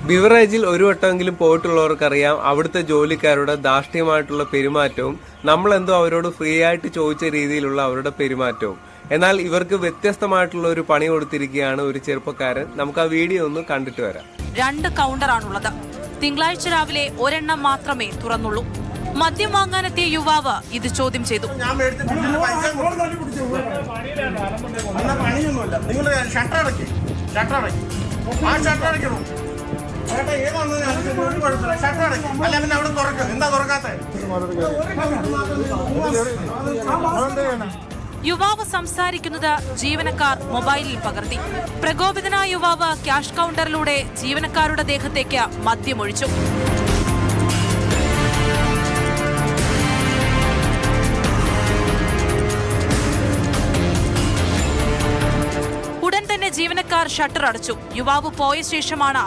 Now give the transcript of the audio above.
ബിവറേജിൽ ഒരു വട്ടമെങ്കിലും പോയിട്ടുള്ളവർക്കറിയാം അവിടുത്തെ ജോലിക്കാരുടെ ധാർഷ്ട്യമായിട്ടുള്ള പെരുമാറ്റവും നമ്മളെന്തോ അവരോട് ഫ്രീ ആയിട്ട് ചോദിച്ച രീതിയിലുള്ള അവരുടെ പെരുമാറ്റവും. എന്നാൽ ഇവർക്ക് വ്യത്യസ്തമായിട്ടുള്ള ഒരു പണി കൊടുത്തിരിക്കുകയാണ് ഒരു ചെറുപ്പക്കാരൻ. നമുക്ക് ആ വീഡിയോ ഒന്ന് കണ്ടിട്ട് വരാം. 2 കൗണ്ടറാണുള്ളത്. തിങ്കളാഴ്ച രാവിലെ ഒരെണ്ണം മാത്രമേ തുറന്നുള്ളൂ. മദ്യം വാങ്ങാനെത്തിയ യുവാവ് ഇത് ചോദ്യം ചെയ്തു. യുവാവ് സംസാരിക്കുന്നത് ജീവനക്കാർ മൊബൈലിൽ പകർത്തി. പ്രകോപിതനായ യുവാവ് ക്യാഷ് കൗണ്ടറിലൂടെ ജീവനക്കാരുടെ ദേഹത്തേക്ക് മദ്യമൊഴിച്ചു. ഉടൻ തന്നെ ജീവനക്കാർ ഷട്ടർ അടച്ചു. യുവാവ് പോയ ശേഷമാണ്